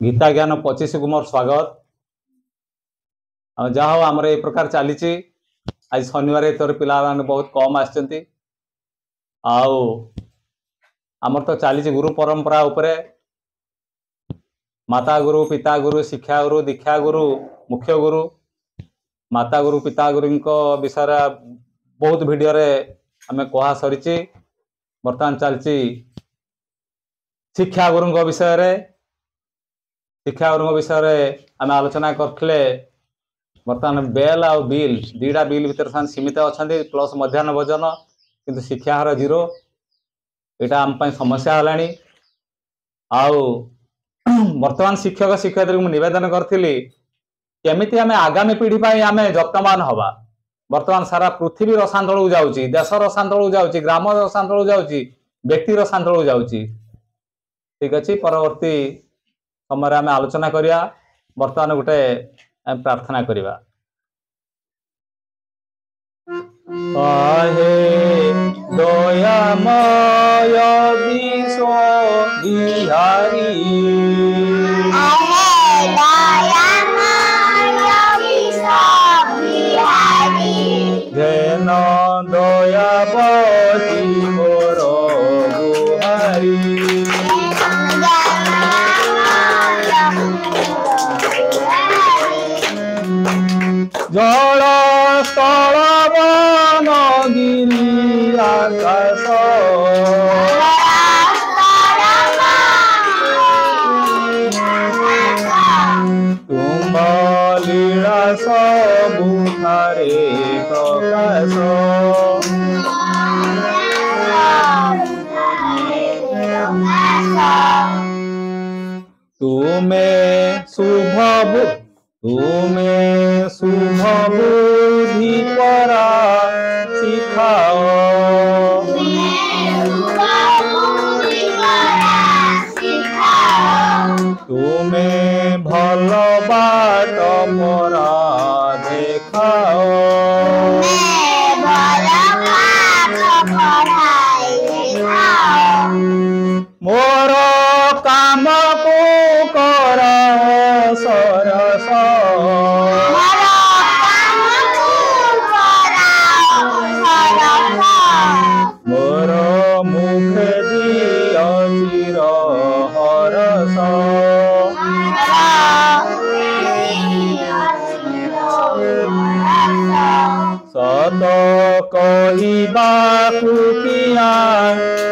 गीता ज्ञान 25 को मोर स्वागत। जहाँ हो आमर ए प्रकार चली आज शनिवार तोर पिला बहुत कम आमर तो चली गुरु परंपरा उपरे माता गुरु पिता गुरु शिक्षा गुरु दीक्षा गुरु मुख्य गुरु माता गुरु पिता गुरु विषय बहुत वीडियो रे आमे कहा सरी बर्तमान चलती शिक्षा गुरु विषय रे शिक्षा गुरु विषय आम आलोचना करते बर्तमान बेल आ बिल दीटा बिल भीतर सीमित अच्छा प्लस मध्याह्न भोजन किंतु शिक्षा हार जीरो यहाँ आम समस्या है। वर्तमान शिक्षक शिक्षयित्री को निवेदन करी केमिति आम आगामी पीढ़ी आम जत्नवान हवा। वर्तमान सारा पृथ्वी रसातल को जाऊँगी देश रसातल को जाऊँगी ग्राम रसातल को जाऊँगी व्यक्ति रसातल को जाऊँगी। ठीक अच्छे परवर्ती समय आम आलोचना करिया। वर्तमान गोटे प्रार्थना करिवा। आहे दयामय विश्व बिहारी जैन दयावती मोर गुहारी जल स्थल वन गिरी आकाश तुम लीला सबुठारे प्रकाश तुम्हें शुभ बुद्धि परा सिखाओ तुम्हें भल बाट परा देखाओ मोर काम को कर सरस मोर मुख दिय चिर हरस सत कहिबाकु किया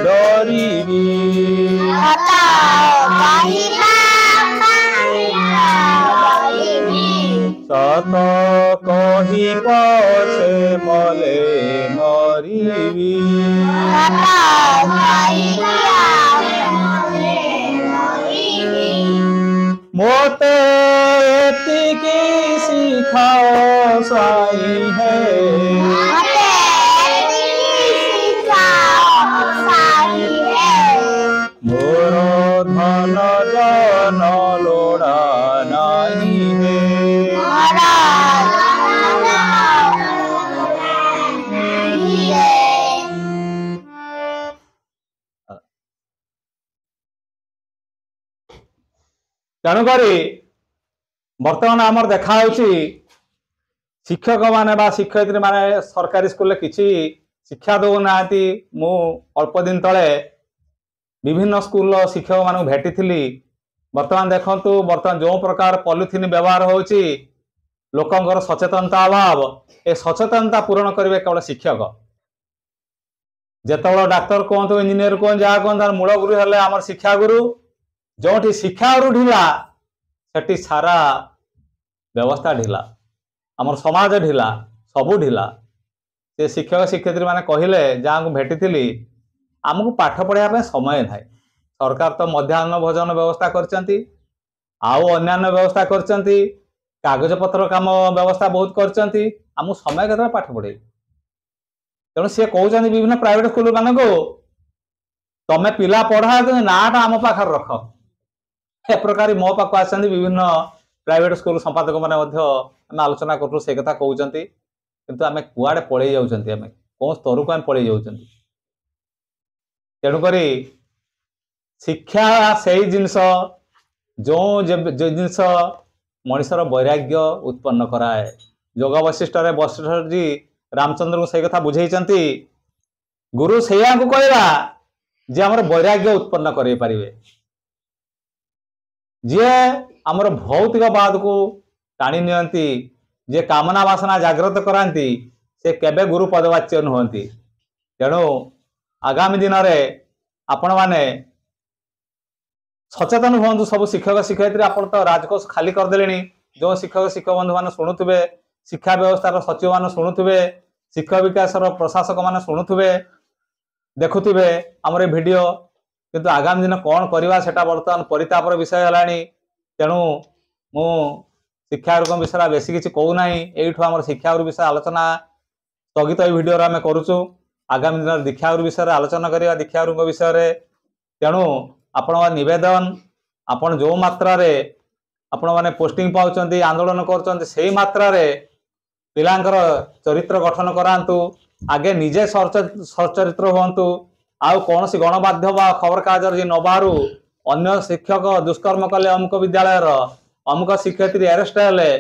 डरिबी सत कही पछे मले मरिबी मोते एतिकी सिखाओ स्वाई है मोर धन जन लोड़ा नहीं है तेणुक बर्तमान आमर देखा शिक्षक माने बा शिक्षयित्री माने सरकारी स्कूल किसी शिक्षा दौना। मु अल्प दिन तले विभिन्न स्कूल शिक्षक मान भेटी थी। बर्तमान देखंतु बर्तमान जो प्रकार पॉलिथिन व्यवहार होची लोकंकर सचेतनता अभाव ए सचेतनता पूरण करेंगे केवल शिक्षक। जेतबेले डाक्तर कहतु इंजीनियर कौन जहाँ कहते तार मूल गुरु हेले आमर शिक्षा गुरु। जो शिक्षा गुरु ढिला सेठी सारा व्यवस्था ढिला आमर समाज ढिला सबू ढिला। से शिक्षक शिक्षयित्री माने कहले जहाँ को भेटी थी आमको पाठ पढ़ाई समय ना। सरकार तो मध्याह्न भोजन व्यवस्था करचंती आउ अन्यान्य व्यवस्था करचंती कागज पत्र काम व्यवस्था बहुत करचंती आमको समय केतरा पाठ पढ़े। तेणु सी कहते विभिन्न प्राइवेट स्कूल मान को तमें पिला पढ़ा नाटा आम पाखर रख ए प्रकार मो पाक आस विभिन्न प्राइवेट स्कूल संपादक मैंने आलोचना करूँ से कथा कहते किंतु आम कुआड़े पड़े जाऊँच आम कौन स्तर को आम पड़े जाऊँ। तेणुक शिक्षा से ही जिनस जो जिनस मनुष्यर वैराग्य उत्पन्न कराए। योग वशिष्ठ वशिष्ठ जी रामचंद्र को सही कथा बुझे गुरु से कहवा जे आमर वैराग्य उत्पन्न कर पारे जी आमर भौतिकवाद को टाणी नियंती जे कामना वासना जागृत कराती से केबे गुरु पदवाच्य नुहंती। तेणु आगामी दिन में आपण माने सचेतन हूँ। सब शिक्षक शिक्षयित्री आप तो राजकोष खाली करदे। जो शिक्षक शिक्षक बंधु मान शुणुवे शिक्षा व्यवस्था सचिव मान शुणुवे शिक्षा विकास प्रशासक मान शुणुवे देखुवे आमर वीडियो किंतु आगामी दिन कौन करवा सेटा बर्तमान परितापर विषय है। तेणु मु शिक्षा गुरुक विषय बेसी किसी कहूना यू आम शिक्षा गुरु विषय आलोचना स्थगित भिडियो आम करुचु। आगामी दिन दीक्षा गुरु विषय आलोचना करवा दीक्षा गुरु विषय। तेणु आपण निवेदन आपण जो मात्रा रे आपण माने पोस्टिंग पाउचंती आंदोलन करचंती सेही मात्रा रे पिलांकर चरित्र गठन करांतु। आगे निजे सचरित्र हुंतु। आउ कौन सी गणमाध्यम खबर कागज जी न बाहरु अन्य शिक्षक दुष्कर्म कले अमुक विद्यालय अमुक शिक्षयित्री अरेस्ट हेले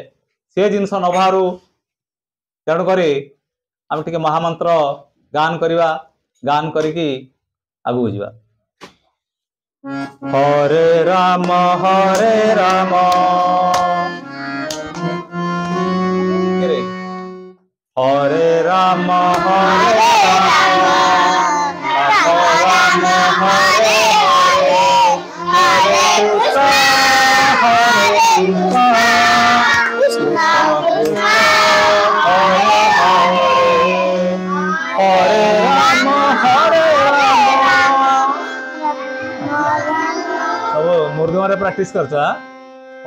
से जिनस न बाहरु। तेणुक आम टे महामंत्र गान करवा गान करिकी आगु जावा। हरे राम हरे राम हरे राम हरे राम राम हरे हरे कृष्ण कृष्ण कृष्ण हरे राम हरे राम। सब मुर्दुमा रे प्रैक्टिस करछा।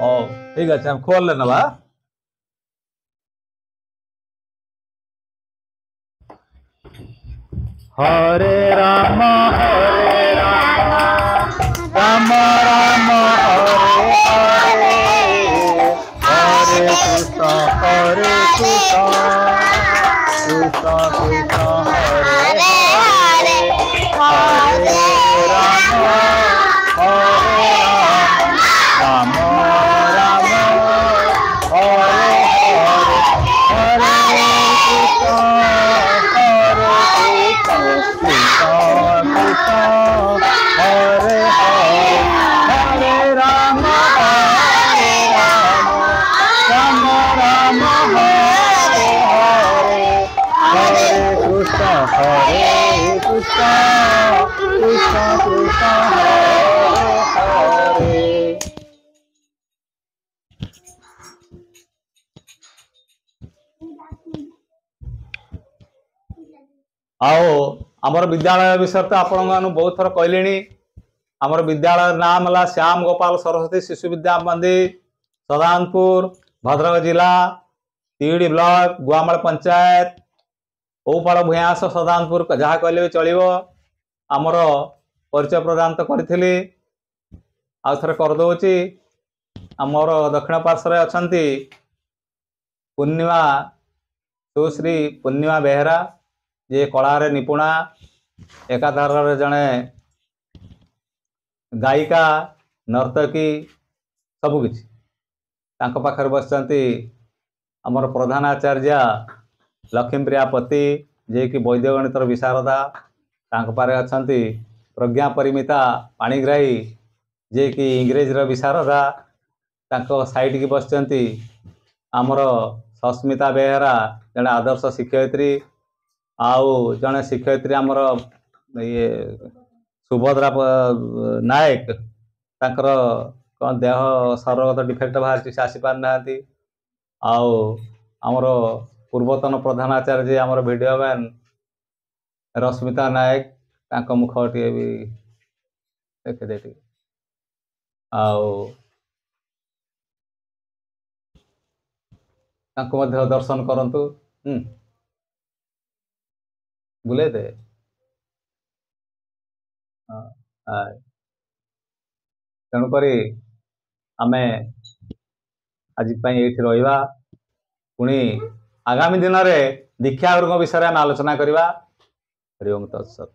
ओ ठीक अछि हम खोल ले नबा। हरे राम राम राम हरे हरे हरे कृष्ण कृष्ण कृष्ण हरे हरे हरे राम राम राम हरे हरे हरे कृष्ण हरे हरे हरे राम राम राम हरे हरे हरे कृष्ण कृष्ण कृष्ण हरे हरे। आओ आमर विद्यालय विषय तो आपण बहुत थर कहले। आमर विद्यालय नाम है श्याम गोपाल सरस्वती शिशु विद्या मंदिर सदानपुर भद्रक जिला तीड़ी ब्लॉक गुआमल पंचायत ओपाड़ भूयांस सदानपुर जहाँ कहले भी चलो। आमर परिचय प्रदान तो करी आउ थे करदे। आमर दक्षिण पार्श्व अच्छा पूर्णिमा सुश्री पूर्णिमा बेहरा जे कलारे निपुणा एकाधार जड़े गायिका नर्तकी सबकि पाखे बस आमर प्रधान आचार्य लक्ष्मीप्रिया पति जे कि वैद्य गणित विशारदा पारे अच्छा प्रज्ञा परिमिता पाणिग्राही जे कि इंग्रेज विशारदा साइड की बस आमर सस्मिता बेहरा जड़े आदर्श शिक्षयित्री आउ जड़े शिक्षयित्री आमर ये सुभद्रा नायक तांकर कौन देह शरीरगत डिफेक्ट बाहर से आसी पार ना आउ आमर पूर्वतन प्रधानाचार्य आमर वीडियो मैन रश्मिता नायक तांको मुख टे भी देखिदे आउ तांको मध्य दर्शन करंतु बुले दे तेणुक आमे आज ये रहा पुणी आगामी दिन में दीक्षा गुरु विषय में आलोचना करवा। हरि ओम तत्सत।